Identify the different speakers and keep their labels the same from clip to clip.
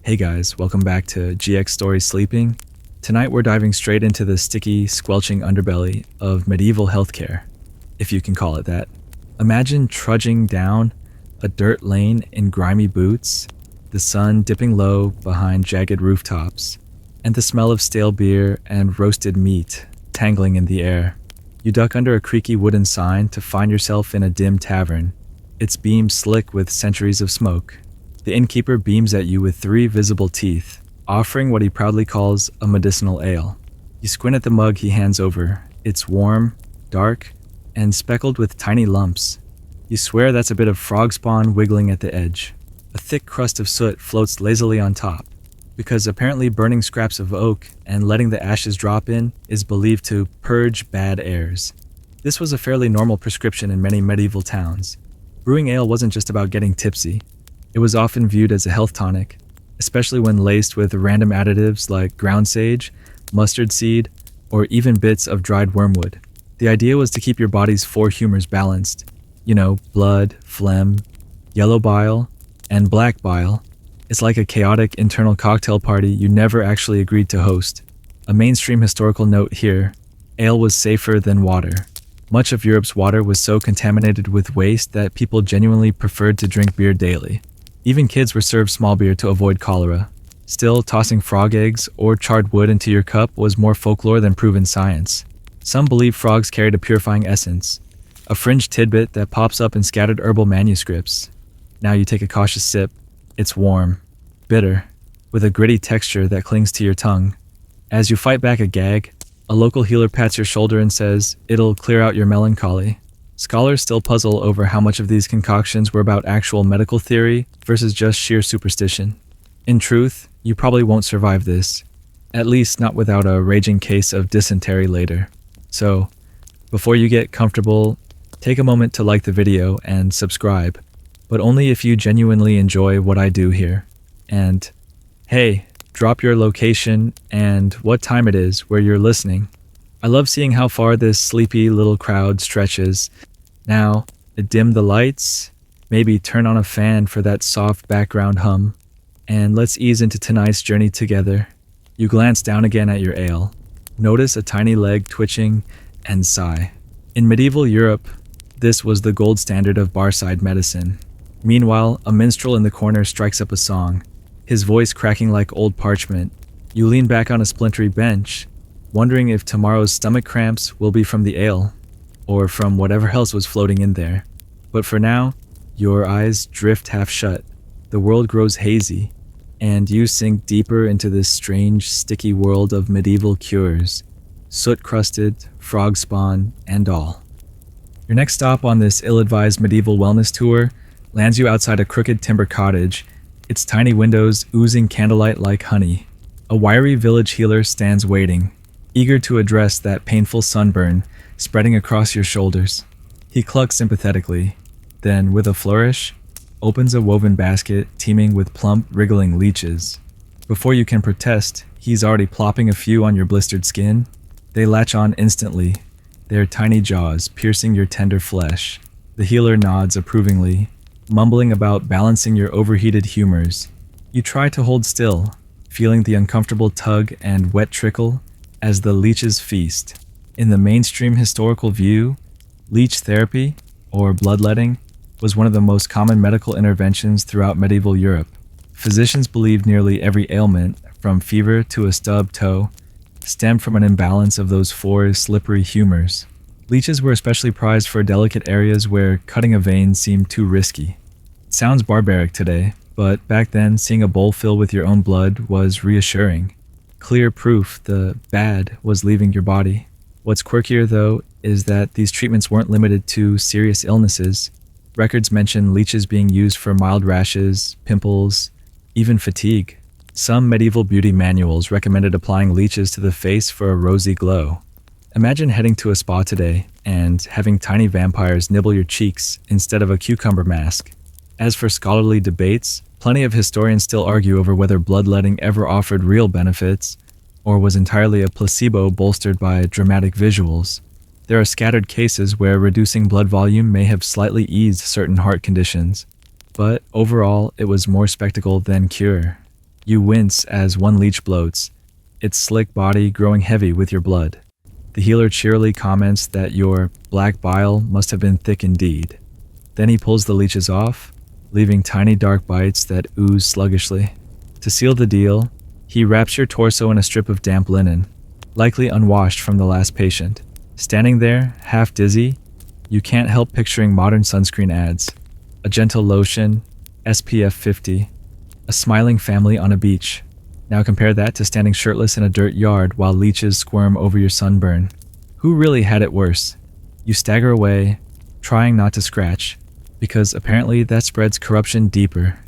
Speaker 1: Hey guys, welcome back to GX Story Sleeping. Tonight we're diving straight into the sticky, squelching underbelly of medieval healthcare, if you can call it that. Imagine trudging down a dirt lane in grimy boots, the sun dipping low behind jagged rooftops, and the smell of stale beer and roasted meat tangling in the air. You duck under a creaky wooden sign to find yourself in a dim tavern, its beams slick with centuries of smoke. The innkeeper beams at you with 3 visible teeth, offering what he proudly calls a medicinal ale. You squint at the mug he hands over. It's warm, dark, and speckled with tiny lumps. You swear that's a bit of frog spawn wiggling at the edge. A thick crust of soot floats lazily on top, because apparently burning scraps of oak and letting the ashes drop in is believed to purge bad airs. This was a fairly normal prescription in many medieval towns. Brewing ale wasn't just about getting tipsy. It was often viewed as a health tonic, especially when laced with random additives like ground sage, mustard seed, or even bits of dried wormwood. The idea was to keep your body's 4 humors balanced. Blood, phlegm, yellow bile, and black bile. It's like a chaotic internal cocktail party you never actually agreed to host. A mainstream historical note here: ale was safer than water. Much of Europe's water was so contaminated with waste that people genuinely preferred to drink beer daily. Even kids were served small beer to avoid cholera. Still, tossing frog eggs or charred wood into your cup was more folklore than proven science. Some believe frogs carried a purifying essence, a fringe tidbit that pops up in scattered herbal manuscripts. Now you take a cautious sip. It's warm, bitter, with a gritty texture that clings to your tongue. As you fight back a gag, a local healer pats your shoulder and says it'll clear out your melancholy. Scholars still puzzle over how much of these concoctions were about actual medical theory versus just sheer superstition. In truth, you probably won't survive this, at least not without a raging case of dysentery later. So, before you get comfortable, take a moment to like the video and subscribe, but only if you genuinely enjoy what I do here. And, hey, drop your location and what time it is where you're listening. I love seeing how far this sleepy little crowd stretches. Now, dim the lights, maybe turn on a fan for that soft background hum, and let's ease into tonight's journey together. You glance down again at your ale, notice a tiny leg twitching, and sigh. In medieval Europe, this was the gold standard of barside medicine. Meanwhile, a minstrel in the corner strikes up a song, his voice cracking like old parchment. You lean back on a splintery bench, wondering if tomorrow's stomach cramps will be from the ale, or from whatever else was floating in there. But for now, your eyes drift half shut, the world grows hazy, and you sink deeper into this strange, sticky world of medieval cures, soot-crusted, frog spawn, and all. Your next stop on this ill-advised medieval wellness tour lands you outside a crooked timber cottage, its tiny windows oozing candlelight like honey. A wiry village healer stands waiting, eager to address that painful sunburn spreading across your shoulders. He clucks sympathetically, then, with a flourish, opens a woven basket teeming with plump, wriggling leeches. Before you can protest, he's already plopping a few on your blistered skin. They latch on instantly, their tiny jaws piercing your tender flesh. The healer nods approvingly, mumbling about balancing your overheated humors. You try to hold still, feeling the uncomfortable tug and wet trickle as the leeches feast. In the mainstream historical view, leech therapy, or bloodletting, was one of the most common medical interventions throughout medieval Europe. Physicians believed nearly every ailment, from fever to a stubbed toe, stemmed from an imbalance of those 4 slippery humors. Leeches were especially prized for delicate areas where cutting a vein seemed too risky. It sounds barbaric today, but back then, seeing a bowl fill with your own blood was reassuring. Clear proof the bad was leaving your body. What's quirkier, though, is that these treatments weren't limited to serious illnesses. Records mention leeches being used for mild rashes, pimples, even fatigue. Some medieval beauty manuals recommended applying leeches to the face for a rosy glow. Imagine heading to a spa today and having tiny vampires nibble your cheeks instead of a cucumber mask. As for scholarly debates, plenty of historians still argue over whether bloodletting ever offered real benefits or was entirely a placebo bolstered by dramatic visuals. There are scattered cases where reducing blood volume may have slightly eased certain heart conditions, but overall it was more spectacle than cure. You wince as one leech bloats, its slick body growing heavy with your blood. The healer cheerily comments that your black bile must have been thick indeed. Then he pulls the leeches off, leaving tiny dark bites that ooze sluggishly. To seal the deal, he wraps your torso in a strip of damp linen, likely unwashed from the last patient. Standing there, half dizzy, you can't help picturing modern sunscreen ads. A gentle lotion, SPF 50, a smiling family on a beach. Now compare that to standing shirtless in a dirt yard while leeches squirm over your sunburn. Who really had it worse? You stagger away, trying not to scratch, because apparently that spreads corruption deeper.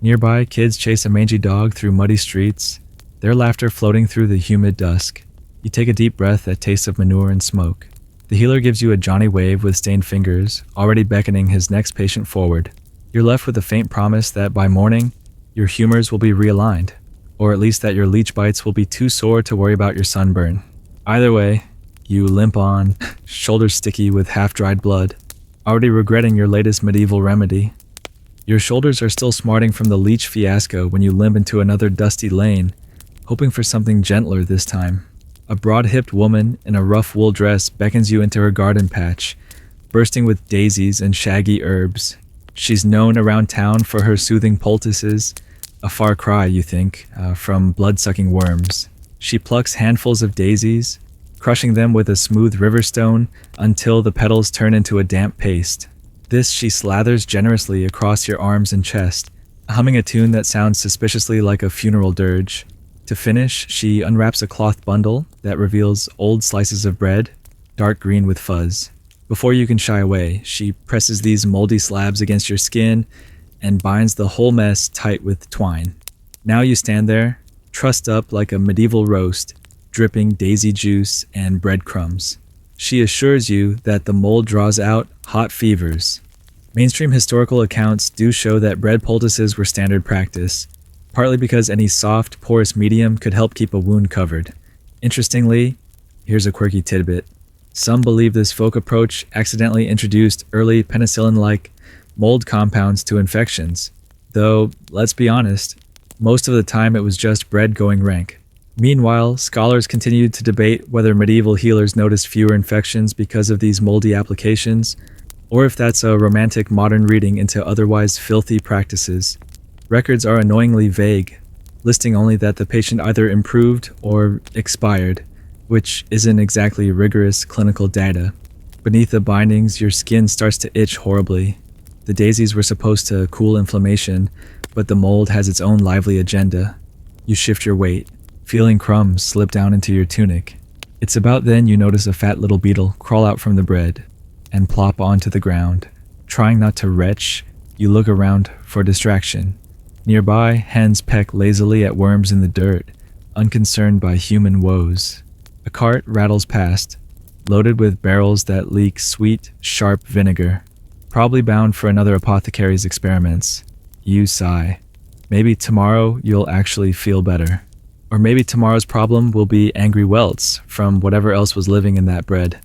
Speaker 1: Nearby, kids chase a mangy dog through muddy streets, their laughter floating through the humid dusk. You take a deep breath that tastes of manure and smoke. The healer gives you a Johnny wave with stained fingers, already beckoning his next patient forward. You're left with a faint promise that by morning, your humors will be realigned, or at least that your leech bites will be too sore to worry about your sunburn. Either way, you limp on, shoulders sticky with half-dried blood, already regretting your latest medieval remedy. Your shoulders are still smarting from the leech fiasco when you limp into another dusty lane, hoping for something gentler this time. A broad-hipped woman in a rough wool dress beckons you into her garden patch, bursting with daisies and shaggy herbs. She's known around town for her soothing poultices, a far cry, you think, from blood-sucking worms. She plucks handfuls of daisies, crushing them with a smooth river stone until the petals turn into a damp paste. This she slathers generously across your arms and chest, humming a tune that sounds suspiciously like a funeral dirge. To finish, she unwraps a cloth bundle that reveals old slices of bread, dark green with fuzz. Before you can shy away, she presses these moldy slabs against your skin and binds the whole mess tight with twine. Now you stand there, trussed up like a medieval roast, dripping daisy juice and breadcrumbs. She assures you that the mold draws out hot fevers. Mainstream historical accounts do show that bread poultices were standard practice, partly because any soft, porous medium could help keep a wound covered. Interestingly, here's a quirky tidbit. Some believe this folk approach accidentally introduced early penicillin-like mold compounds to infections, though, let's be honest, most of the time it was just bread going rank. Meanwhile, scholars continued to debate whether medieval healers noticed fewer infections because of these moldy applications, or if that's a romantic modern reading into otherwise filthy practices. Records are annoyingly vague, listing only that the patient either improved or expired, which isn't exactly rigorous clinical data. Beneath the bindings, your skin starts to itch horribly. The daisies were supposed to cool inflammation, but the mold has its own lively agenda. You shift your weight, feeling crumbs slip down into your tunic. It's about then you notice a fat little beetle crawl out from the bread and plop onto the ground. Trying not to retch, you look around for distraction. Nearby, hens peck lazily at worms in the dirt, unconcerned by human woes. A cart rattles past, loaded with barrels that leak sweet, sharp vinegar, probably bound for another apothecary's experiments. You sigh. Maybe tomorrow you'll actually feel better. Or maybe tomorrow's problem will be angry welts from whatever else was living in that bread.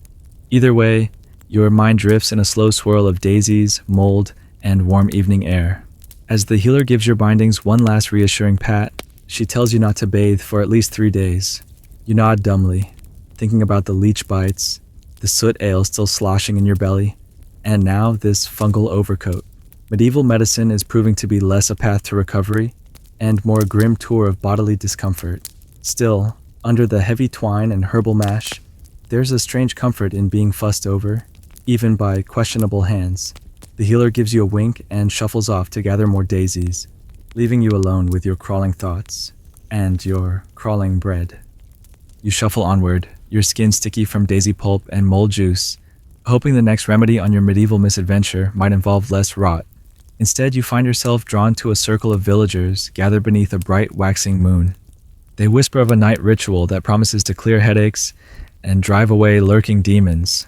Speaker 1: Either way, your mind drifts in a slow swirl of daisies, mold, and warm evening air. As the healer gives your bindings one last reassuring pat, she tells you not to bathe for at least 3 days. You nod dumbly, thinking about the leech bites, the soot ale still sloshing in your belly, and now this fungal overcoat. Medieval medicine is proving to be less a path to recovery and more a grim tour of bodily discomfort. Still, under the heavy twine and herbal mash, there's a strange comfort in being fussed over, even by questionable hands. The healer gives you a wink and shuffles off to gather more daisies, leaving you alone with your crawling thoughts and your crawling bread. You shuffle onward, your skin sticky from daisy pulp and mold juice, hoping the next remedy on your medieval misadventure might involve less rot. Instead, you find yourself drawn to a circle of villagers gathered beneath a bright waxing moon. They whisper of a night ritual that promises to clear headaches and drive away lurking demons.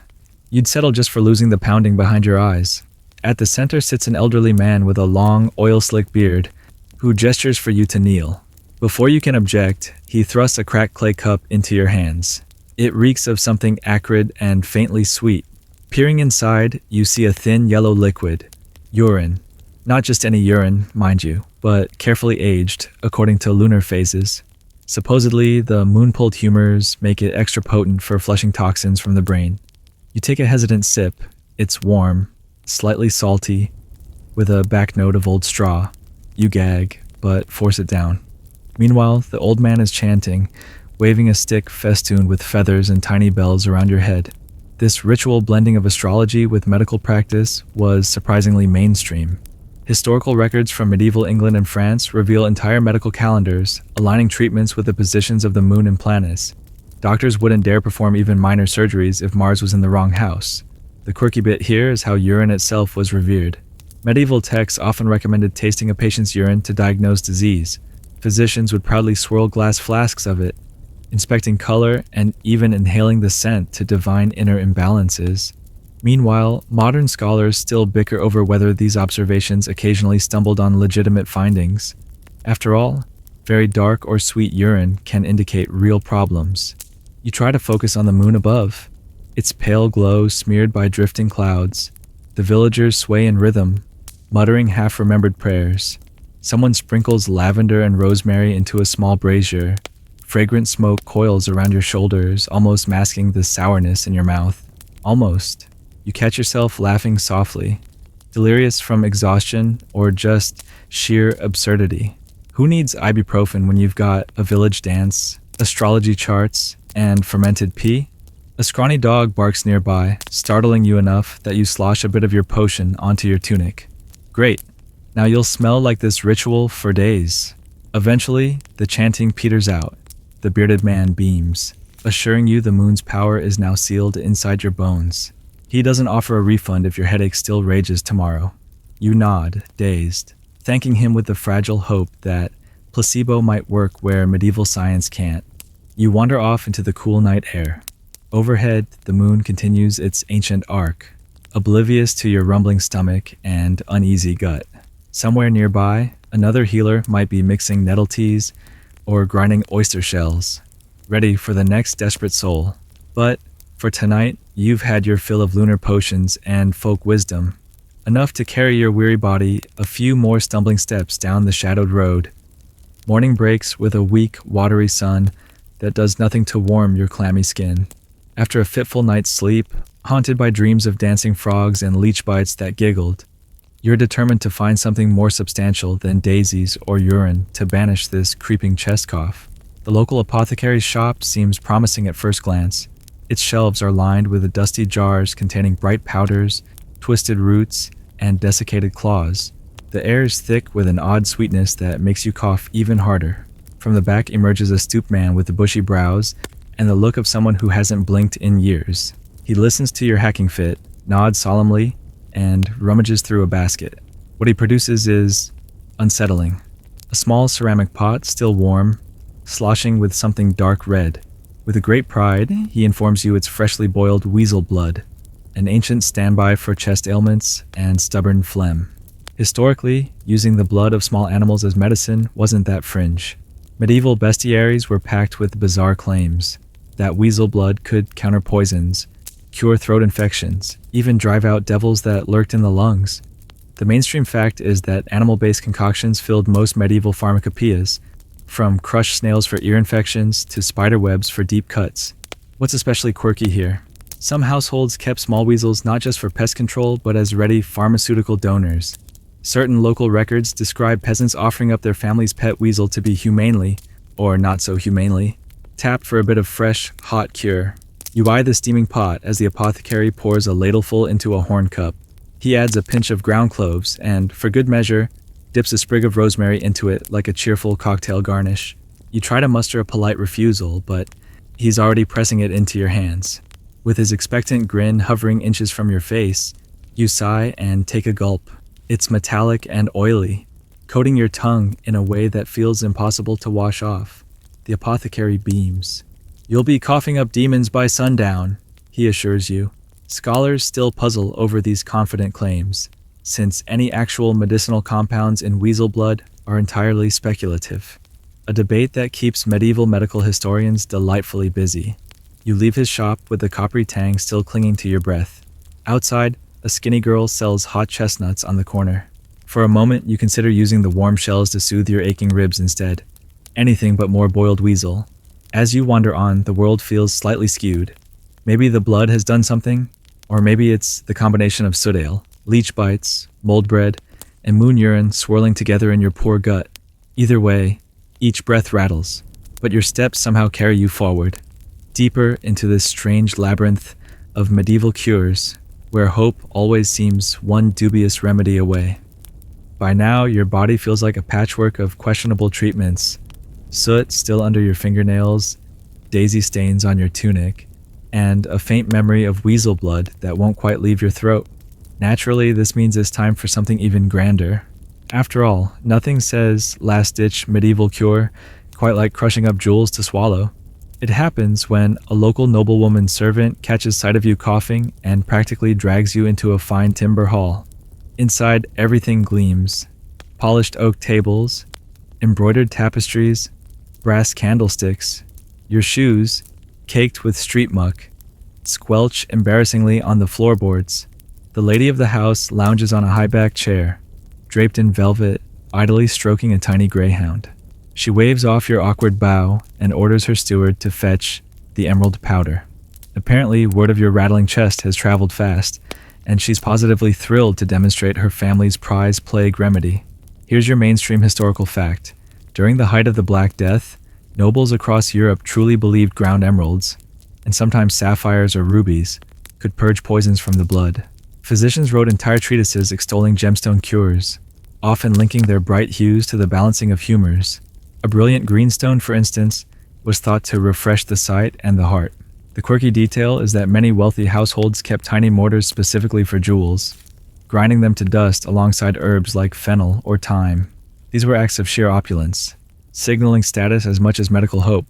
Speaker 1: You'd settle just for losing the pounding behind your eyes. At the center sits an elderly man with a long, oil-slick beard who gestures for you to kneel. Before you can object, he thrusts a cracked clay cup into your hands. It reeks of something acrid and faintly sweet. Peering inside, you see a thin yellow liquid, urine, Not just any urine, mind you, but carefully aged according to lunar phases. Supposedly, the moon-pulled humors make it extra potent for flushing toxins from the brain. You take a hesitant sip. It's warm, slightly salty, with a back note of old straw. You gag, but force it down. Meanwhile, the old man is chanting, waving a stick festooned with feathers and tiny bells around your head. This ritual blending of astrology with medical practice was surprisingly mainstream. Historical records from medieval England and France reveal entire medical calendars, aligning treatments with the positions of the moon and planets. Doctors wouldn't dare perform even minor surgeries if Mars was in the wrong house. The quirky bit here is how urine itself was revered. Medieval texts often recommended tasting a patient's urine to diagnose disease. Physicians would proudly swirl glass flasks of it, inspecting color and even inhaling the scent to divine inner imbalances. Meanwhile, modern scholars still bicker over whether these observations occasionally stumbled on legitimate findings. After all, very dark or sweet urine can indicate real problems. You try to focus on the moon above, its pale glow smeared by drifting clouds. The villagers sway in rhythm, muttering half-remembered prayers. Someone sprinkles lavender and rosemary into a small brazier. Fragrant smoke coils around your shoulders, almost masking the sourness in your mouth. Almost. You catch yourself laughing softly, delirious from exhaustion or just sheer absurdity. Who needs ibuprofen when you've got a village dance, astrology charts, and fermented pee? A scrawny dog barks nearby, startling you enough that you slosh a bit of your potion onto your tunic. Great. Now you'll smell like this ritual for days. Eventually, the chanting peters out. The bearded man beams, assuring you the moon's power is now sealed inside your bones. He doesn't offer a refund if your headache still rages tomorrow. You nod, dazed, thanking him with the fragile hope that placebo might work where medieval science can't. You wander off into the cool night air. Overhead, the moon continues its ancient arc, oblivious to your rumbling stomach and uneasy gut. Somewhere nearby, another healer might be mixing nettle teas or grinding oyster shells, ready for the next desperate soul. But for tonight, you've had your fill of lunar potions and folk wisdom, enough to carry your weary body a few more stumbling steps down the shadowed road. Morning breaks with a weak, watery sun that does nothing to warm your clammy skin. After a fitful night's sleep, haunted by dreams of dancing frogs and leech bites that giggled, you're determined to find something more substantial than daisies or urine to banish this creeping chest cough. The local apothecary's shop seems promising at first glance. Its shelves are lined with dusty jars containing bright powders, twisted roots, and desiccated claws. The air is thick with an odd sweetness that makes you cough even harder. From the back emerges a stooped man with bushy brows and the look of someone who hasn't blinked in years. He listens to your hacking fit, nods solemnly, and rummages through a basket. What he produces is unsettling. A small ceramic pot, still warm, sloshing with something dark red. With a great pride, he informs you it's freshly boiled weasel blood, an ancient standby for chest ailments and stubborn phlegm. Historically, using the blood of small animals as medicine wasn't that fringe. Medieval bestiaries were packed with bizarre claims that weasel blood could counter poisons, cure throat infections, even drive out devils that lurked in the lungs. The mainstream fact is that animal-based concoctions filled most medieval pharmacopoeias, from crushed snails for ear infections to spider webs for deep cuts. What's especially quirky here? Some households kept small weasels not just for pest control, but as ready pharmaceutical donors. Certain local records describe peasants offering up their family's pet weasel to be humanely, or not so humanely, tapped for a bit of fresh, hot cure. You eye the steaming pot as the apothecary pours a ladleful into a horn cup. He adds a pinch of ground cloves and, for good measure, dips a sprig of rosemary into it like a cheerful cocktail garnish. You try to muster a polite refusal, but he's already pressing it into your hands. With his expectant grin hovering inches from your face, you sigh and take a gulp. It's metallic and oily, coating your tongue in a way that feels impossible to wash off. The apothecary beams. "You'll be coughing up demons by sundown," he assures you. Scholars still puzzle over these confident claims, since any actual medicinal compounds in weasel blood are entirely speculative. A debate that keeps medieval medical historians delightfully busy. You leave his shop with the coppery tang still clinging to your breath. Outside, a skinny girl sells hot chestnuts on the corner. For a moment, you consider using the warm shells to soothe your aching ribs instead. Anything but more boiled weasel. As you wander on, the world feels slightly skewed. Maybe the blood has done something, or maybe it's the combination of soot ale, leech bites, mold bread, and moon urine swirling together in your poor gut. Either way, each breath rattles, but your steps somehow carry you forward, deeper into this strange labyrinth of medieval cures, where hope always seems one dubious remedy away. By now, your body feels like a patchwork of questionable treatments, soot still under your fingernails, daisy stains on your tunic, and a faint memory of weasel blood that won't quite leave your throat. Naturally, this means it's time for something even grander. After all, nothing says last-ditch medieval cure quite like crushing up jewels to swallow. It happens when a local noblewoman's servant catches sight of you coughing and practically drags you into a fine timber hall. Inside, everything gleams. Polished oak tables, embroidered tapestries, brass candlesticks. Your shoes, caked with street muck, squelch embarrassingly on the floorboards. The lady of the house lounges on a high-backed chair, draped in velvet, idly stroking a tiny greyhound. She waves off your awkward bow and orders her steward to fetch the emerald powder. Apparently, word of your rattling chest has traveled fast, and she's positively thrilled to demonstrate her family's prize plague remedy. Here's your mainstream historical fact. During the height of the Black Death, nobles across Europe truly believed ground emeralds, and sometimes sapphires or rubies, could purge poisons from the blood. Physicians wrote entire treatises extolling gemstone cures, often linking their bright hues to the balancing of humors. A brilliant greenstone, for instance, was thought to refresh the sight and the heart. The quirky detail is that many wealthy households kept tiny mortars specifically for jewels, grinding them to dust alongside herbs like fennel or thyme. These were acts of sheer opulence, signaling status as much as medical hope.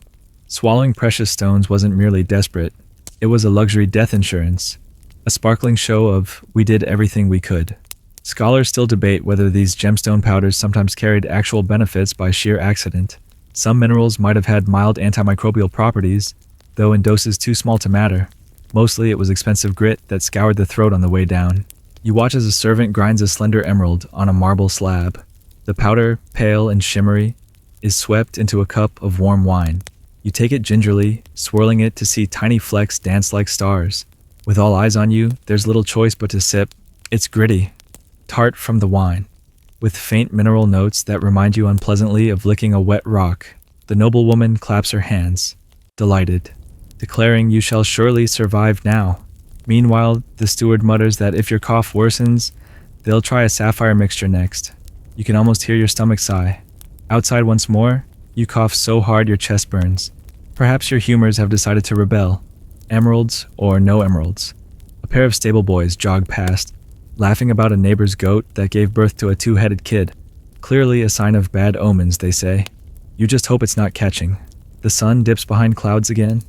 Speaker 1: Swallowing precious stones wasn't merely desperate, it was a luxury death insurance, a sparkling show of "we did everything we could." Scholars still debate whether these gemstone powders sometimes carried actual benefits by sheer accident. Some minerals might have had mild antimicrobial properties, though in doses too small to matter. Mostly it was expensive grit that scoured the throat on the way down. You watch as a servant grinds a slender emerald on a marble slab. The powder, pale and shimmery, is swept into a cup of warm wine. You take it gingerly, swirling it to see tiny flecks dance like stars. With all eyes on you, there's little choice but to sip. It's gritty, tart from the wine, with faint mineral notes that remind you unpleasantly of licking a wet rock. The noblewoman claps her hands, delighted, declaring you shall surely survive now. Meanwhile, the steward mutters that if your cough worsens, they'll try a sapphire mixture next. You can almost hear your stomach sigh. Outside once more, you cough so hard your chest burns. Perhaps your humors have decided to rebel. Emeralds or no emeralds. A pair of stable boys jog past, laughing about a neighbor's goat that gave birth to a two-headed kid. Clearly a sign of bad omens, they say. You just hope it's not catching. The sun dips behind clouds again,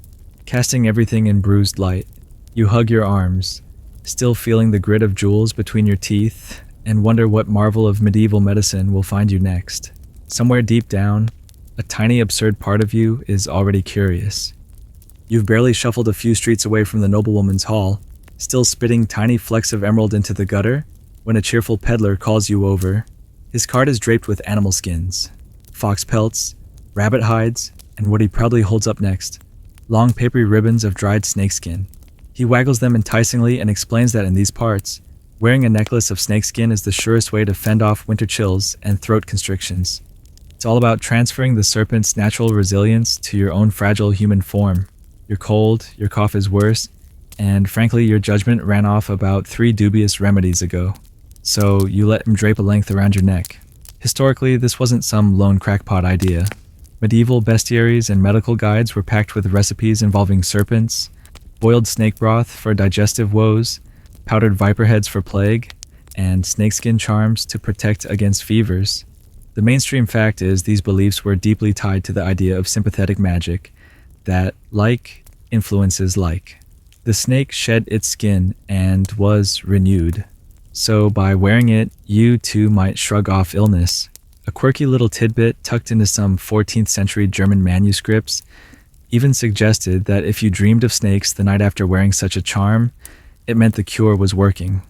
Speaker 1: casting everything in bruised light. You hug your arms, still feeling the grit of jewels between your teeth, and wonder what marvel of medieval medicine will find you next. Somewhere deep down, a tiny absurd part of you is already curious. You've barely shuffled a few streets away from the noblewoman's hall, still spitting tiny flecks of emerald into the gutter, when a cheerful peddler calls you over. His cart is draped with animal skins, fox pelts, rabbit hides, and what he proudly holds up next, long papery ribbons of dried snakeskin. He waggles them enticingly and explains that in these parts, wearing a necklace of snakeskin is the surest way to fend off winter chills and throat constrictions. It's all about transferring the serpent's natural resilience to your own fragile human form. You're cold, your cough is worse, and frankly your judgment ran off about 3 dubious remedies ago. So you let him drape a length around your neck. Historically, this wasn't some lone crackpot idea. Medieval bestiaries and medical guides were packed with recipes involving serpents, boiled snake broth for digestive woes, powdered viper heads for plague, and snakeskin charms to protect against fevers. The mainstream fact is these beliefs were deeply tied to the idea of sympathetic magic, that like influences like. The snake shed its skin and was renewed. So by wearing it, you too might shrug off illness. A quirky little tidbit tucked into some 14th century German manuscripts even suggested that if you dreamed of snakes the night after wearing such a charm, it meant the cure was working.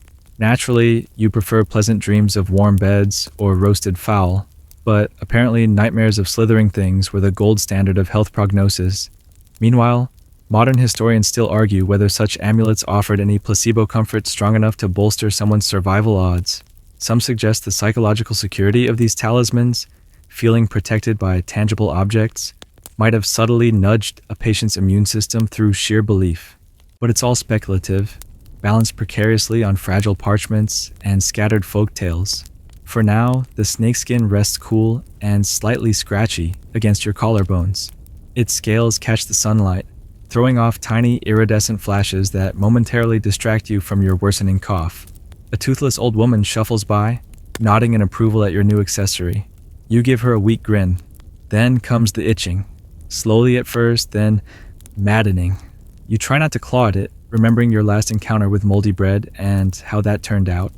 Speaker 1: Naturally, you prefer pleasant dreams of warm beds or roasted fowl, but apparently nightmares of slithering things were the gold standard of health prognosis. Meanwhile, modern historians still argue whether such amulets offered any placebo comfort strong enough to bolster someone's survival odds. Some suggest the psychological security of these talismans, feeling protected by tangible objects, might have subtly nudged a patient's immune system through sheer belief. But it's all speculative, balanced precariously on fragile parchments and scattered folk tales. For now, the snakeskin rests cool and slightly scratchy against your collarbones. Its scales catch the sunlight, throwing off tiny iridescent flashes that momentarily distract you from your worsening cough. A toothless old woman shuffles by, nodding in approval at your new accessory. You give her a weak grin. Then comes the itching. Slowly at first, then maddening. You try not to claw at it, remembering your last encounter with moldy bread and how that turned out.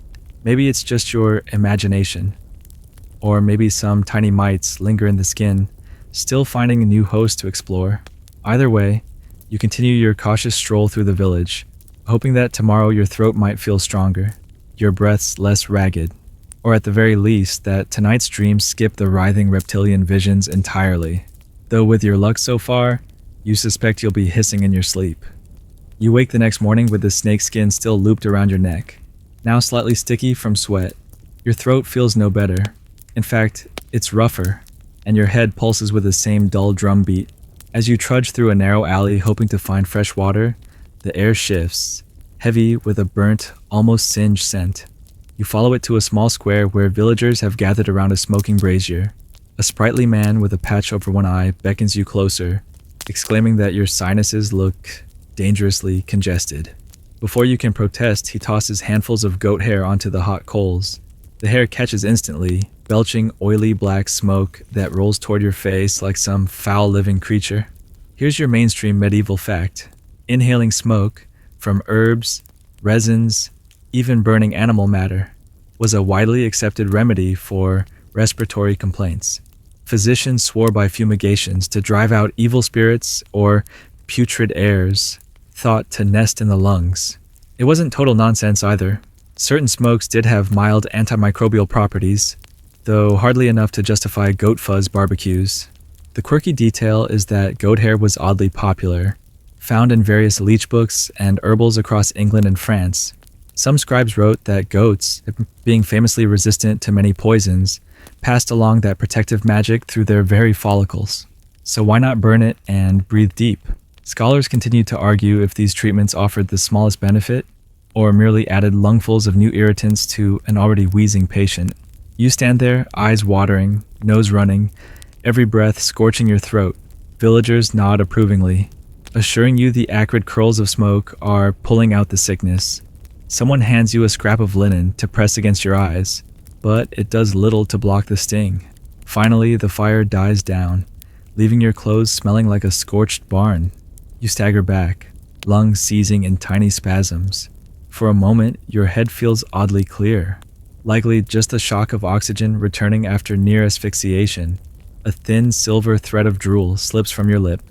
Speaker 1: Maybe it's just your imagination. Or maybe some tiny mites linger in the skin, still finding a new host to explore. Either way, you continue your cautious stroll through the village, hoping that tomorrow your throat might feel stronger, your breaths less ragged, or at the very least that tonight's dreams skip the writhing reptilian visions entirely. Though with your luck so far, you suspect you'll be hissing in your sleep. You wake the next morning with the snakeskin still looped around your neck, now slightly sticky from sweat. Your throat feels no better. In fact, it's rougher, and your head pulses with the same dull drum beat. As you trudge through a narrow alley hoping to find fresh water, the air shifts, heavy with a burnt, almost singed scent. You follow it to a small square where villagers have gathered around a smoking brazier. A sprightly man with a patch over one eye beckons you closer, exclaiming that your sinuses look dangerously congested. Before you can protest, he tosses handfuls of goat hair onto the hot coals. The hair catches instantly, belching oily black smoke that rolls toward your face like some foul living creature. Here's your mainstream medieval fact. Inhaling smoke, from herbs, resins, even burning animal matter, was a widely accepted remedy for respiratory complaints. Physicians swore by fumigations to drive out evil spirits or putrid airs thought to nest in the lungs. It wasn't total nonsense either. Certain smokes did have mild antimicrobial properties, though hardly enough to justify goat fuzz barbecues. The quirky detail is that goat hair was oddly popular, found in various leech books and herbals across England and France. Some scribes wrote that goats, being famously resistant to many poisons, passed along that protective magic through their very follicles. So why not burn it and breathe deep? Scholars continued to argue if these treatments offered the smallest benefit or merely added lungfuls of new irritants to an already wheezing patient. You stand there, eyes watering, nose running, every breath scorching your throat. Villagers nod approvingly, assuring you the acrid curls of smoke are pulling out the sickness. Someone hands you a scrap of linen to press against your eyes, but it does little to block the sting. Finally, the fire dies down, leaving your clothes smelling like a scorched barn. You stagger back, lungs seizing in tiny spasms. For a moment, your head feels oddly clear, likely just the shock of oxygen returning after near asphyxiation. A thin silver thread of drool slips from your lip,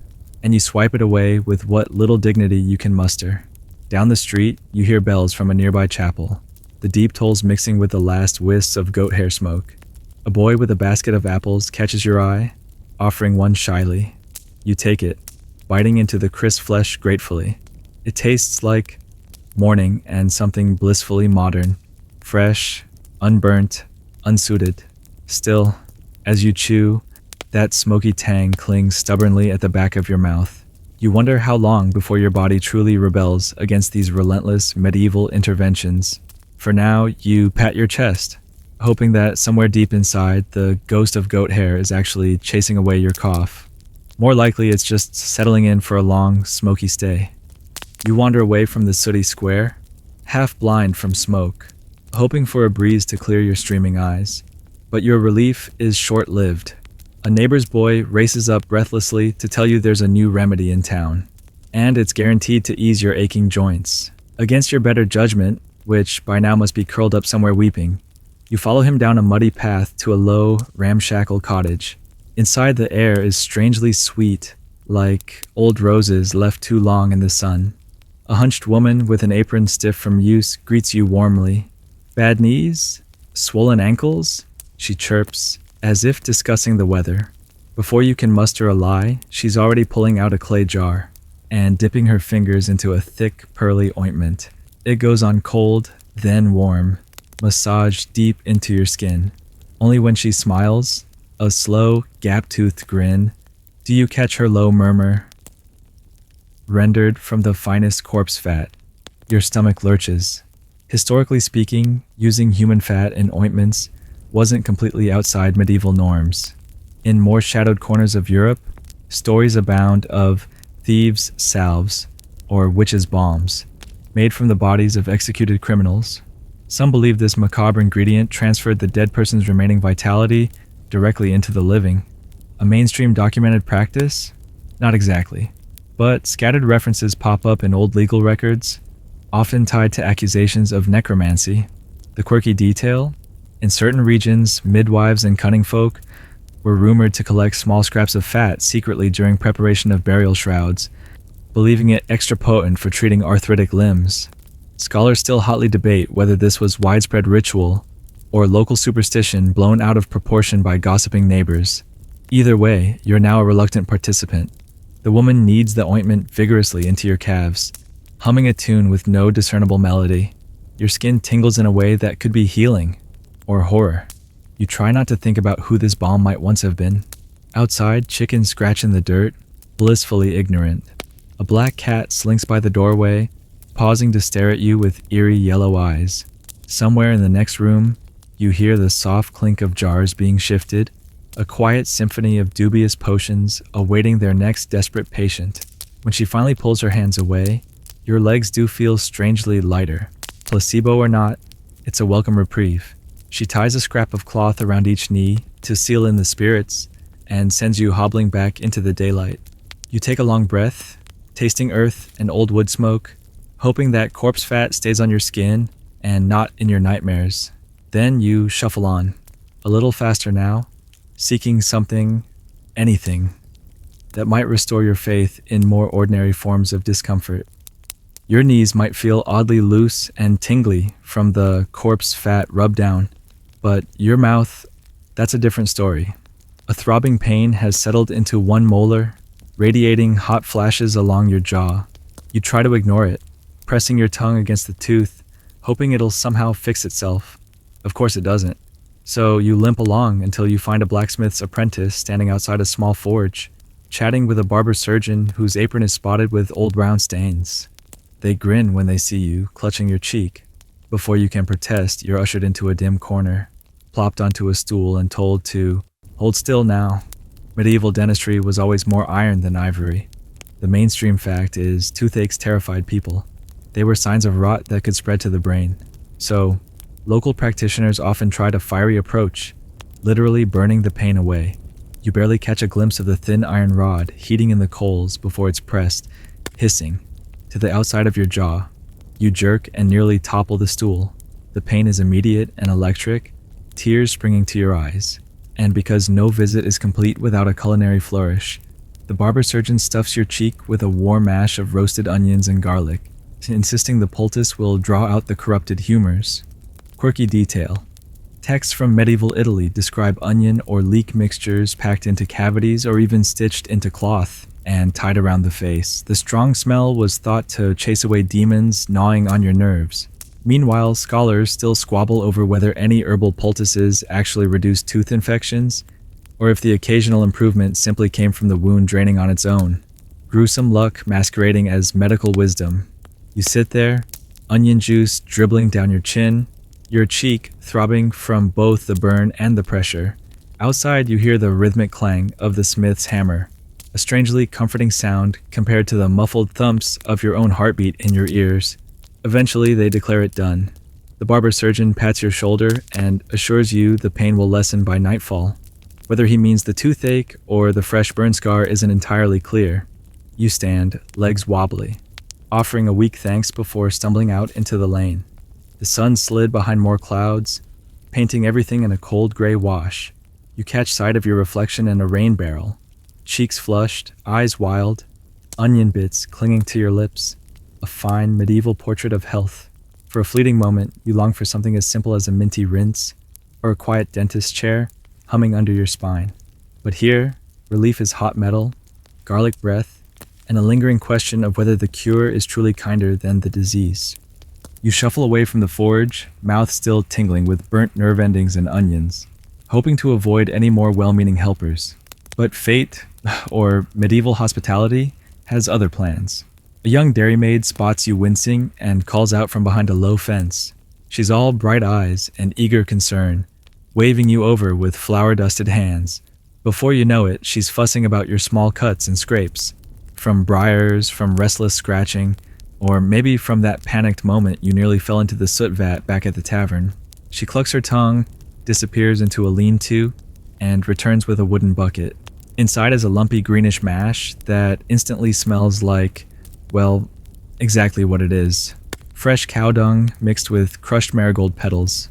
Speaker 1: and you swipe it away with what little dignity you can muster. Down the street, you hear bells from a nearby chapel, the deep tolls mixing with the last wisps of goat hair smoke. A boy with a basket of apples catches your eye, offering one shyly. You take it, biting into the crisp flesh gratefully. It tastes like morning and something blissfully modern, fresh, unburnt, unsuited. Still, as you chew, that smoky tang clings stubbornly at the back of your mouth. You wonder how long before your body truly rebels against these relentless medieval interventions. For now, you pat your chest, hoping that somewhere deep inside, the ghost of goat hair is actually chasing away your cough. More likely, it's just settling in for a long, smoky stay. You wander away from the sooty square, half blind from smoke, hoping for a breeze to clear your streaming eyes. But your relief is short-lived. A neighbor's boy races up breathlessly to tell you there's a new remedy in town, and it's guaranteed to ease your aching joints. Against your better judgment, which by now must be curled up somewhere weeping, you follow him down a muddy path to a low, ramshackle cottage. Inside, the air is strangely sweet, like old roses left too long in the sun. A hunched woman with an apron stiff from use greets you warmly, Bad knees? Swollen ankles? She chirps, as if discussing the weather. Before you can muster a lie, she's already pulling out a clay jar and dipping her fingers into a thick, pearly ointment. It goes on cold, then warm, massaged deep into your skin. Only when she smiles, a slow, gap-toothed grin, do you catch her low murmur. Rendered from the finest corpse fat. Your stomach lurches. Historically speaking, using human fat in ointments wasn't completely outside medieval norms. In more shadowed corners of Europe, stories abound of thieves' salves, or witches' balms, made from the bodies of executed criminals. Some believe this macabre ingredient transferred the dead person's remaining vitality directly into the living. A mainstream documented practice? Not exactly. But scattered references pop up in old legal records, often tied to accusations of necromancy. The quirky detail? In certain regions, midwives and cunning folk were rumored to collect small scraps of fat secretly during preparation of burial shrouds, believing it extra potent for treating arthritic limbs. Scholars still hotly debate whether this was widespread ritual or local superstition blown out of proportion by gossiping neighbors. Either way, you're now a reluctant participant. The woman kneads the ointment vigorously into your calves, humming a tune with no discernible melody. Your skin tingles in a way that could be healing or horror. You try not to think about who this balm might once have been. Outside, chickens scratch in the dirt, blissfully ignorant. A black cat slinks by the doorway, pausing to stare at you with eerie yellow eyes. Somewhere in the next room, you hear the soft clink of jars being shifted, a quiet symphony of dubious potions awaiting their next desperate patient. When she finally pulls her hands away, your legs do feel strangely lighter. Placebo or not, it's a welcome reprieve. She ties a scrap of cloth around each knee to seal in the spirits and sends you hobbling back into the daylight. You take a long breath, tasting earth and old wood smoke, hoping that corpse fat stays on your skin and not in your nightmares. Then you shuffle on, a little faster now, seeking something, anything, that might restore your faith in more ordinary forms of discomfort. Your knees might feel oddly loose and tingly from the corpse fat rub down, but your mouth, that's a different story. A throbbing pain has settled into one molar, radiating hot flashes along your jaw. You try to ignore it, pressing your tongue against the tooth, hoping it'll somehow fix itself. Of course it doesn't. So you limp along until you find a blacksmith's apprentice standing outside a small forge, chatting with a barber surgeon whose apron is spotted with old brown stains. They grin when they see you, clutching your cheek. Before you can protest, you're ushered into a dim corner, plopped onto a stool and told to hold still now. Medieval dentistry was always more iron than ivory. The mainstream fact is toothaches terrified people. They were signs of rot that could spread to the brain. So, local practitioners often tried a fiery approach, literally burning the pain away. You barely catch a glimpse of the thin iron rod heating in the coals before it's pressed, hissing, to the outside of your jaw. You jerk and nearly topple the stool. The pain is immediate and electric, tears springing to your eyes. And because no visit is complete without a culinary flourish, the barber surgeon stuffs your cheek with a warm mash of roasted onions and garlic, insisting the poultice will draw out the corrupted humors. Quirky detail. Texts from medieval Italy describe onion or leek mixtures packed into cavities or even stitched into cloth and tied around the face. The strong smell was thought to chase away demons gnawing on your nerves. Meanwhile, scholars still squabble over whether any herbal poultices actually reduce tooth infections, or if the occasional improvement simply came from the wound draining on its own. Gruesome luck masquerading as medical wisdom. You sit there, onion juice dribbling down your chin, your cheek throbbing from both the burn and the pressure. Outside, you hear the rhythmic clang of the smith's hammer, a strangely comforting sound compared to the muffled thumps of your own heartbeat in your ears. Eventually, they declare it done. The barber surgeon pats your shoulder and assures you the pain will lessen by nightfall. Whether he means the toothache or the fresh burn scar isn't entirely clear. You stand, legs wobbly, offering a weak thanks before stumbling out into the lane. The sun slid behind more clouds, painting everything in a cold gray wash. You catch sight of your reflection in a rain barrel, cheeks flushed, eyes wild, onion bits clinging to your lips. A fine medieval portrait of health. For a fleeting moment, you long for something as simple as a minty rinse or a quiet dentist chair humming under your spine. But here, relief is hot metal, garlic breath, and a lingering question of whether the cure is truly kinder than the disease. You shuffle away from the forge, mouth still tingling with burnt nerve endings and onions, hoping to avoid any more well-meaning helpers. But fate, or medieval hospitality, has other plans. A young dairymaid spots you wincing and calls out from behind a low fence. She's all bright eyes and eager concern, waving you over with flour-dusted hands. Before you know it, she's fussing about your small cuts and scrapes, from briars, from restless scratching, or maybe from that panicked moment you nearly fell into the soot vat back at the tavern. She clucks her tongue, disappears into a lean-to, and returns with a wooden bucket. Inside is a lumpy greenish mash that instantly smells like, well, exactly what it is. Fresh cow dung mixed with crushed marigold petals.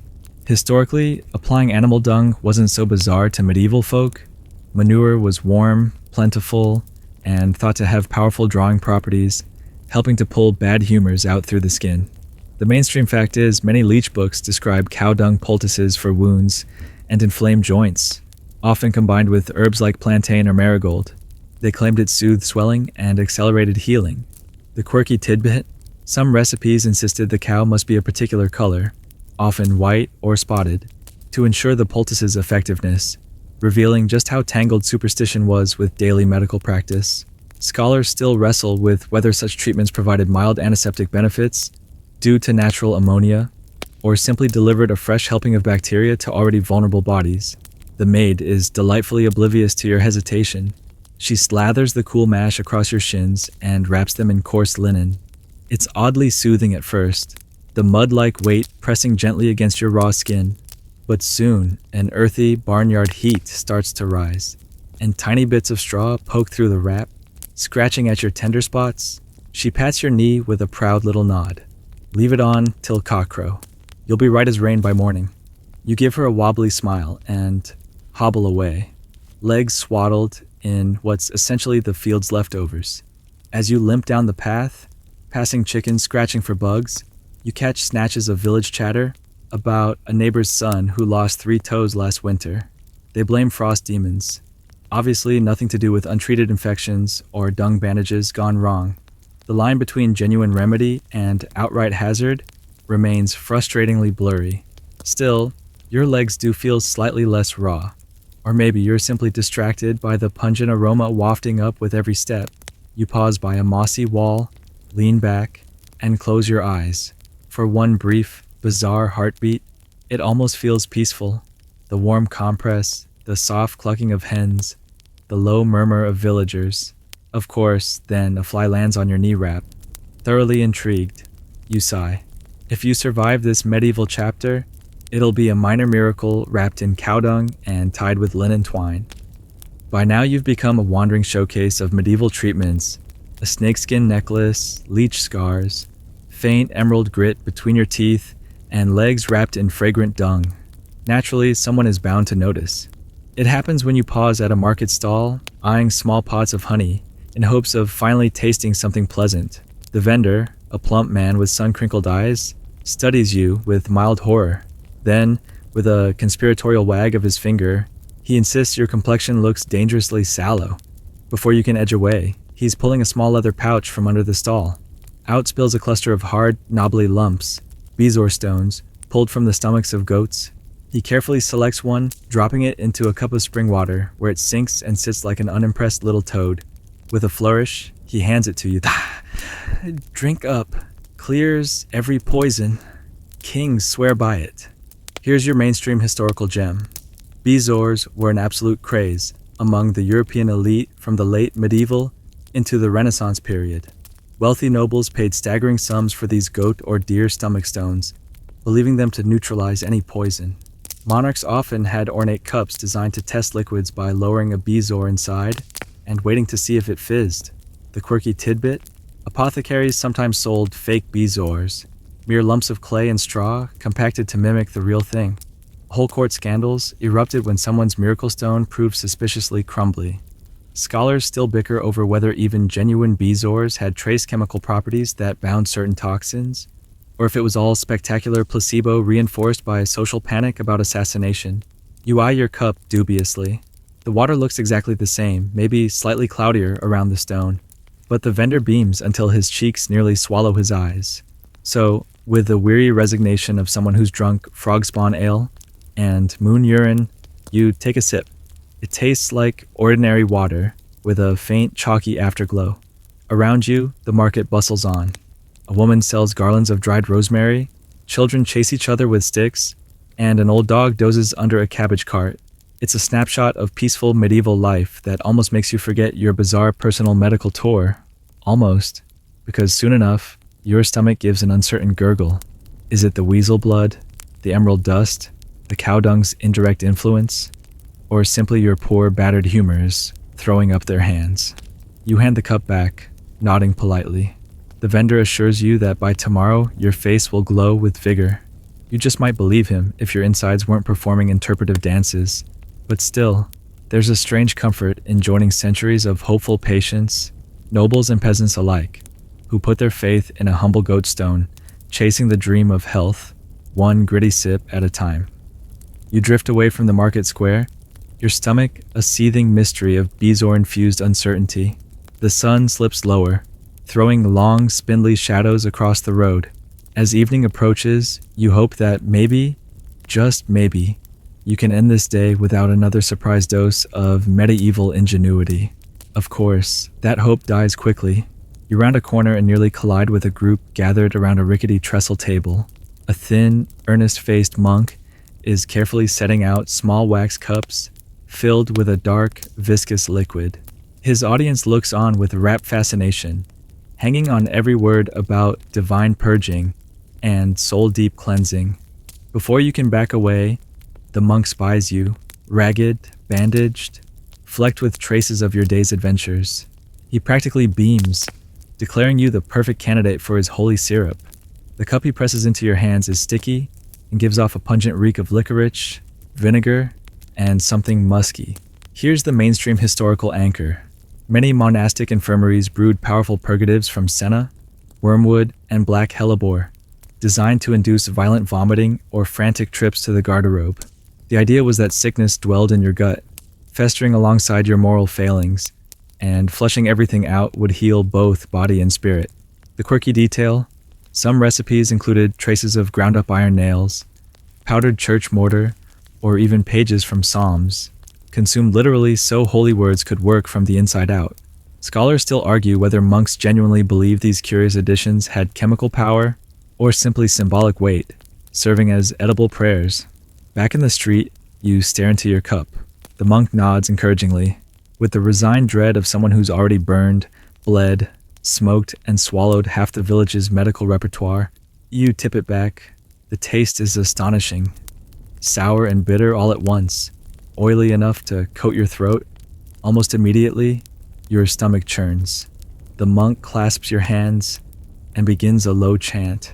Speaker 1: Historically, applying animal dung wasn't so bizarre to medieval folk. Manure was warm, plentiful, and thought to have powerful drawing properties, helping to pull bad humors out through the skin. The mainstream fact is, many leech books describe cow dung poultices for wounds and inflamed joints, often combined with herbs like plantain or marigold. They claimed it soothed swelling and accelerated healing. The quirky tidbit: some recipes insisted the cow must be a particular color, often white or spotted, to ensure the poultice's effectiveness, revealing just how tangled superstition was with daily medical practice. Scholars still wrestle with whether such treatments provided mild antiseptic benefits due to natural ammonia, or simply delivered a fresh helping of bacteria to already vulnerable bodies. The maid is delightfully oblivious to your hesitation. She slathers the cool mash across your shins and wraps them in coarse linen. It's oddly soothing at first, the mud-like weight pressing gently against your raw skin. But soon, an earthy, barnyard heat starts to rise, and tiny bits of straw poke through the wrap, scratching at your tender spots. She pats your knee with a proud little nod. Leave it on till cockcrow. You'll be right as rain by morning. You give her a wobbly smile and hobble away, legs swaddled in what's essentially the field's leftovers. As you limp down the path, passing chickens scratching for bugs, you catch snatches of village chatter about a neighbor's son who lost 3 toes last winter. They blame frost demons. Obviously nothing to do with untreated infections or dung bandages gone wrong. The line between genuine remedy and outright hazard remains frustratingly blurry. Still, your legs do feel slightly less raw. Or maybe you're simply distracted by the pungent aroma wafting up with every step. You pause by a mossy wall, lean back, and close your eyes. For one brief, bizarre heartbeat, it almost feels peaceful. The warm compress, the soft clucking of hens, the low murmur of villagers. Of course, then a fly lands on your knee wrap. Thoroughly intrigued, you sigh. If you survive this medieval chapter, it'll be a minor miracle wrapped in cow dung and tied with linen twine. By now you've become a wandering showcase of medieval treatments, a snakeskin necklace, leech scars, faint emerald grit between your teeth, and legs wrapped in fragrant dung. Naturally, someone is bound to notice. It happens when you pause at a market stall, eyeing small pots of honey, in hopes of finally tasting something pleasant. The vendor, a plump man with sun-crinkled eyes, studies you with mild horror. Then, with a conspiratorial wag of his finger, he insists your complexion looks dangerously sallow. Before you can edge away, he's pulling a small leather pouch from under the stall. Out spills a cluster of hard, knobbly lumps, bezoar stones, pulled from the stomachs of goats. He carefully selects one, dropping it into a cup of spring water, where it sinks and sits like an unimpressed little toad. With a flourish, he hands it to you. Drink up. Clears every poison. Kings swear by it. Here's your mainstream historical gem. Bezoars were an absolute craze among the European elite from the late medieval into the Renaissance period. Wealthy nobles paid staggering sums for these goat or deer stomach stones, believing them to neutralize any poison. Monarchs often had ornate cups designed to test liquids by lowering a bezoar inside and waiting to see if it fizzed. The quirky tidbit? Apothecaries sometimes sold fake bezoars, mere lumps of clay and straw compacted to mimic the real thing. Whole court scandals erupted when someone's miracle stone proved suspiciously crumbly. Scholars still bicker over whether even genuine bezoars had trace chemical properties that bound certain toxins, or if it was all spectacular placebo reinforced by social panic about assassination. You eye your cup dubiously. The water looks exactly the same, maybe slightly cloudier around the stone, but the vendor beams until his cheeks nearly swallow his eyes. So, with the weary resignation of someone who's drunk frog spawn ale and moon urine, you take a sip. It tastes like ordinary water, with a faint, chalky afterglow. Around you, the market bustles on. A woman sells garlands of dried rosemary, children chase each other with sticks, and an old dog dozes under a cabbage cart. It's a snapshot of peaceful medieval life that almost makes you forget your bizarre personal medical tour. Almost. Because soon enough, your stomach gives an uncertain gurgle. Is it the weasel blood, the emerald dust, the cow dung's indirect influence, or simply your poor, battered humors throwing up their hands? You hand the cup back, nodding politely. The vendor assures you that by tomorrow, your face will glow with vigor. You just might believe him if your insides weren't performing interpretive dances. But still, there's a strange comfort in joining centuries of hopeful patience, nobles and peasants alike, who put their faith in a humble goatstone, chasing the dream of health, one gritty sip at a time. You drift away from the market square, your stomach a seething mystery of bezoar-infused uncertainty. The sun slips lower, throwing long, spindly shadows across the road. As evening approaches, you hope that maybe, just maybe, you can end this day without another surprise dose of medieval ingenuity. Of course, that hope dies quickly. You round a corner and nearly collide with a group gathered around a rickety trestle table. A thin, earnest-faced monk is carefully setting out small wax cups filled with a dark, viscous liquid. His audience looks on with rapt fascination, hanging on every word about divine purging and soul-deep cleansing. Before you can back away, the monk spies you, ragged, bandaged, flecked with traces of your day's adventures. He practically beams, declaring you the perfect candidate for his holy syrup. The cup he presses into your hands is sticky and gives off a pungent reek of licorice, vinegar, and something musky. Here's the mainstream historical anchor. Many monastic infirmaries brewed powerful purgatives from senna, wormwood, and black hellebore, designed to induce violent vomiting or frantic trips to the garderobe. The idea was that sickness dwelled in your gut, festering alongside your moral failings, and flushing everything out would heal both body and spirit. The quirky detail: some recipes included traces of ground-up iron nails, powdered church mortar, or even pages from Psalms, consumed literally so holy words could work from the inside out. Scholars still argue whether monks genuinely believed these curious additions had chemical power or simply symbolic weight, serving as edible prayers. Back in the street, you stare into your cup. The monk nods encouragingly. With the resigned dread of someone who's already burned, bled, smoked, and swallowed half the village's medical repertoire, you tip it back. The taste is astonishing. Sour and bitter all at once, oily enough to coat your throat. Almost immediately, your stomach churns. The monk clasps your hands and begins a low chant,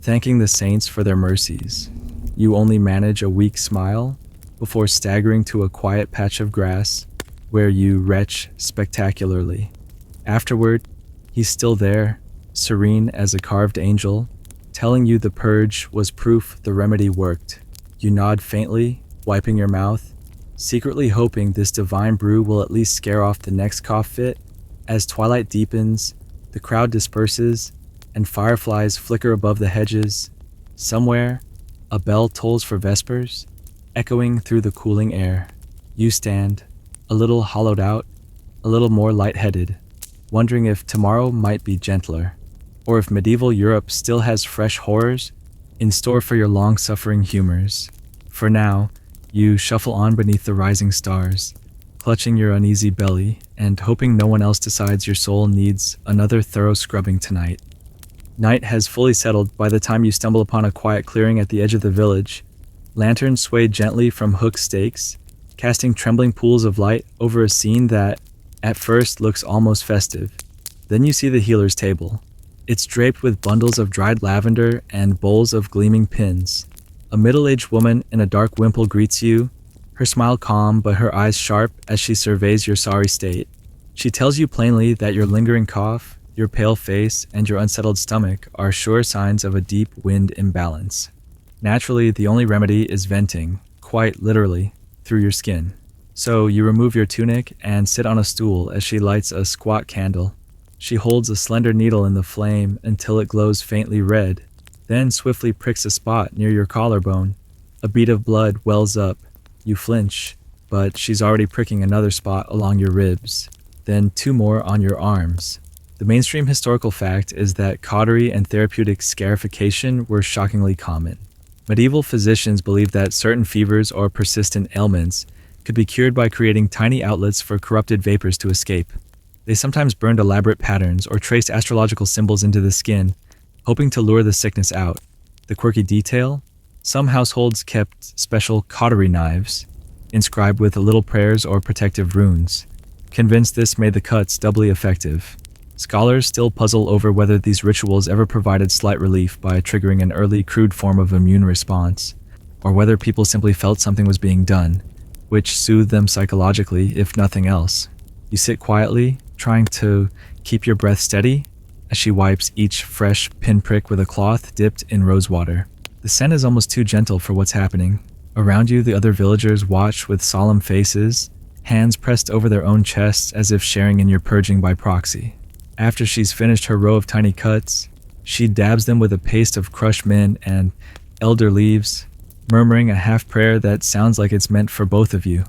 Speaker 1: thanking the saints for their mercies. You only manage a weak smile before staggering to a quiet patch of grass where you retch spectacularly. Afterward, he's still there, serene as a carved angel, telling you the purge was proof the remedy worked. You nod faintly, wiping your mouth, secretly hoping this divine brew will at least scare off the next cough fit. As twilight deepens, the crowd disperses, and fireflies flicker above the hedges. Somewhere, a bell tolls for vespers, echoing through the cooling air. You stand, a little hollowed out, a little more lightheaded, wondering if tomorrow might be gentler, or if medieval Europe still has fresh horrors in store for your long-suffering humors. For now, you shuffle on beneath the rising stars, clutching your uneasy belly and hoping no one else decides your soul needs another thorough scrubbing tonight. Night has fully settled by the time you stumble upon a quiet clearing at the edge of the village. Lanterns sway gently from hooked stakes, casting trembling pools of light over a scene that, at first, looks almost festive. Then you see the healer's table. It's draped with bundles of dried lavender and bowls of gleaming pins. A middle-aged woman in a dark wimple greets you, her smile calm but her eyes sharp as she surveys your sorry state. She tells you plainly that your lingering cough, Your pale face and your unsettled stomach are sure signs of a deep wind imbalance. Naturally, the only remedy is venting, quite literally, through your skin. So you remove your tunic and sit on a stool as she lights a squat candle. She holds a slender needle in the flame until it glows faintly red, then swiftly pricks a spot near your collarbone. A bead of blood wells up. You flinch, but she's already pricking another spot along your ribs, then two more on your arms. The mainstream historical fact is that cautery and therapeutic scarification were shockingly common. Medieval physicians believed that certain fevers or persistent ailments could be cured by creating tiny outlets for corrupted vapors to escape. They sometimes burned elaborate patterns or traced astrological symbols into the skin, hoping to lure the sickness out. The quirky detail? Some households kept special cautery knives, inscribed with little prayers or protective runes. Convinced this made the cuts doubly effective. Scholars still puzzle over whether these rituals ever provided slight relief by triggering an early crude form of immune response, or whether people simply felt something was being done, which soothed them psychologically, if nothing else. You sit quietly, trying to keep your breath steady, as she wipes each fresh pinprick with a cloth dipped in rosewater. The scent is almost too gentle for what's happening. Around you, the other villagers watch with solemn faces, hands pressed over their own chests as if sharing in your purging by proxy. After she's finished her row of tiny cuts, she dabs them with a paste of crushed mint and elder leaves, murmuring a half prayer that sounds like it's meant for both of you.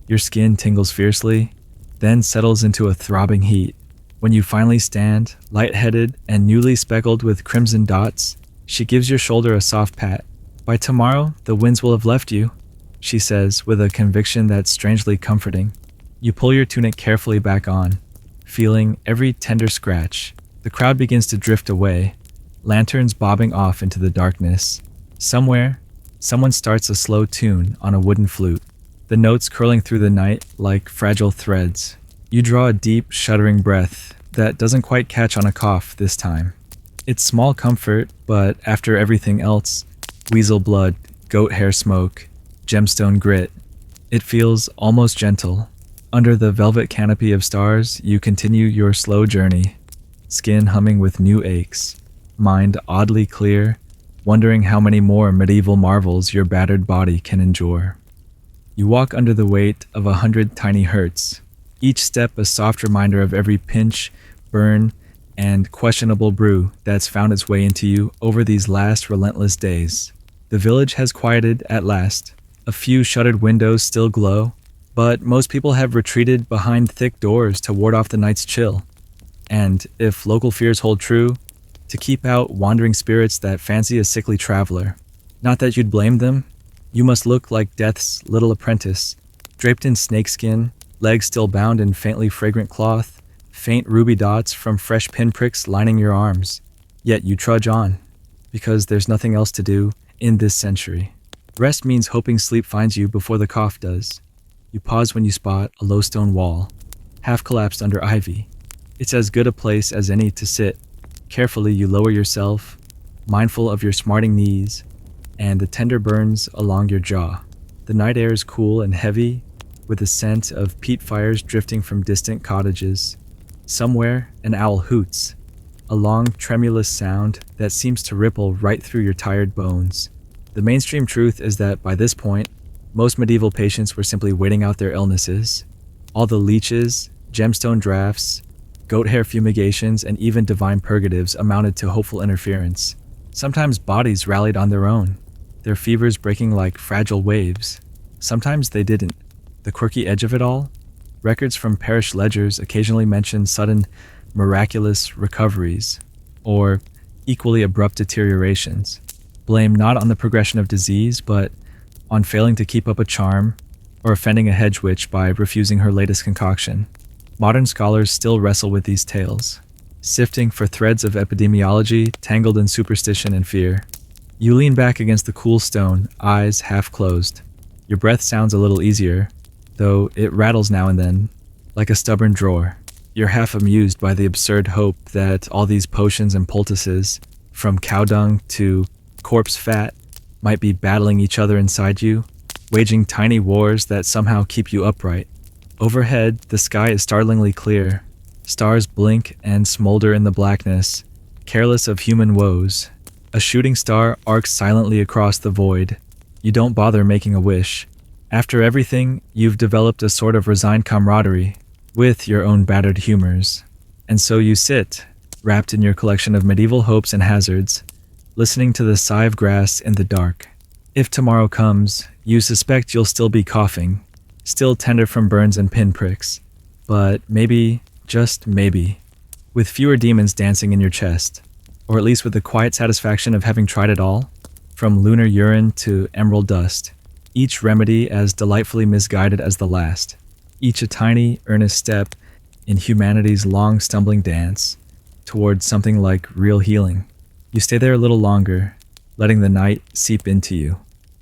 Speaker 1: Your skin tingles fiercely, then settles into a throbbing heat. When you finally stand, lightheaded and newly speckled with crimson dots, she gives your shoulder a soft pat. "By tomorrow, the winds will have left you," she says with a conviction that's strangely comforting. You pull your tunic carefully back on, feeling every tender scratch. The crowd begins to drift away, lanterns bobbing off into the darkness. Somewhere, someone starts a slow tune on a wooden flute, the notes curling through the night like fragile threads. You draw a deep, shuddering breath that doesn't quite catch on a cough this time. It's small comfort, but after everything else, weasel blood, goat hair smoke, gemstone grit, it feels almost gentle. Under the velvet canopy of stars, you continue your slow journey, skin humming with new aches, mind oddly clear, wondering how many more medieval marvels your battered body can endure. You walk under the weight of 100 tiny hurts, each step a soft reminder of every pinch, burn, and questionable brew that's found its way into you over these last relentless days. The village has quieted at last. A few shuttered windows still glow, but most people have retreated behind thick doors to ward off the night's chill. And, if local fears hold true, to keep out wandering spirits that fancy a sickly traveler. Not that you'd blame them. You must look like death's little apprentice, draped in snakeskin, legs still bound in faintly fragrant cloth, faint ruby dots from fresh pinpricks lining your arms. Yet you trudge on, because there's nothing else to do in this century. Rest means hoping sleep finds you before the cough does. You pause when you spot a low stone wall, half collapsed under ivy. It's as good a place as any to sit. Carefully you lower yourself, mindful of your smarting knees, and the tender burns along your jaw. The night air is cool and heavy, with the scent of peat fires drifting from distant cottages. Somewhere, an owl hoots, a long, tremulous sound that seems to ripple right through your tired bones. The mainstream truth is that by this point, most medieval patients were simply waiting out their illnesses. All the leeches, gemstone drafts, goat hair fumigations, and even divine purgatives amounted to hopeful interference. Sometimes bodies rallied on their own, their fevers breaking like fragile waves. Sometimes they didn't. The quirky edge of it all? Records from parish ledgers occasionally mention sudden, miraculous recoveries, or equally abrupt deteriorations. Blame not on the progression of disease, but on failing to keep up a charm, or offending a hedge witch by refusing her latest concoction. Modern scholars still wrestle with these tales, sifting for threads of epidemiology tangled in superstition and fear. You lean back against the cool stone, eyes half closed. Your breath sounds a little easier, though it rattles now and then, like a stubborn drawer. You're half amused by the absurd hope that all these potions and poultices, from cow dung to corpse fat, might be battling each other inside you, waging tiny wars that somehow keep you upright. Overhead, the sky is startlingly clear, Stars blink and smolder in the blackness, careless of human woes. A shooting star arcs silently across the void. You don't bother making a wish. After everything, you've developed a sort of resigned camaraderie with your own battered humors. And so you sit, wrapped in your collection of medieval hopes and hazards, listening to the sigh of grass in the dark. If tomorrow comes, you suspect you'll still be coughing, still tender from burns and pinpricks, but maybe, just maybe, with fewer demons dancing in your chest, or at least with the quiet satisfaction of having tried it all, from lunar urine to emerald dust, each remedy as delightfully misguided as the last, each a tiny, earnest step in humanity's long, stumbling dance towards something like real healing. You stay there a little longer, letting the night seep into you.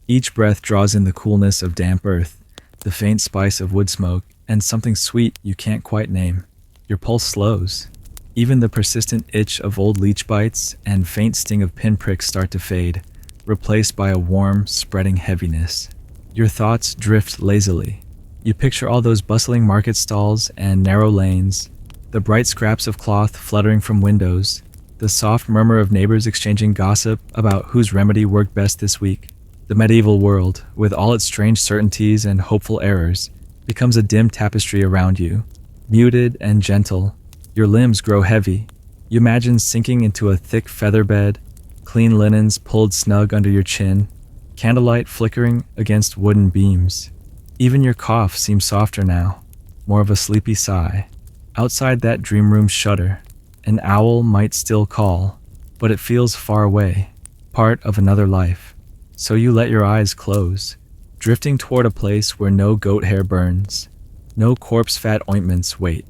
Speaker 1: Each breath draws in the coolness of damp earth, the faint spice of wood smoke, and something sweet you can't quite name. Your pulse slows. Even the persistent itch of old leech bites and faint sting of pinpricks start to fade, replaced by a warm, spreading heaviness. Your thoughts drift lazily. You picture all those bustling market stalls and narrow lanes, the bright scraps of cloth fluttering from windows, the soft murmur of neighbors exchanging gossip about whose remedy worked best this week. The medieval world, with all its strange certainties and hopeful errors, becomes a dim tapestry around you, muted and gentle. Your limbs grow heavy. You imagine sinking into a thick feather bed, clean linens pulled snug under your chin, candlelight flickering against wooden beams. Even your cough seems softer now, more of a sleepy sigh. Outside that dream room shutter, an owl might still call, but it feels far away, part of another life. So you let your eyes close, drifting toward a place where no goat hair burns, no corpse fat ointments wait,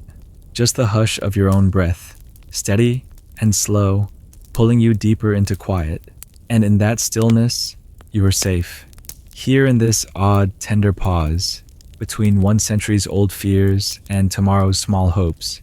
Speaker 1: just the hush of your own breath, steady and slow, pulling you deeper into quiet. And in that stillness, you are safe. Here in this odd, tender pause, between one century's old fears and tomorrow's small hopes,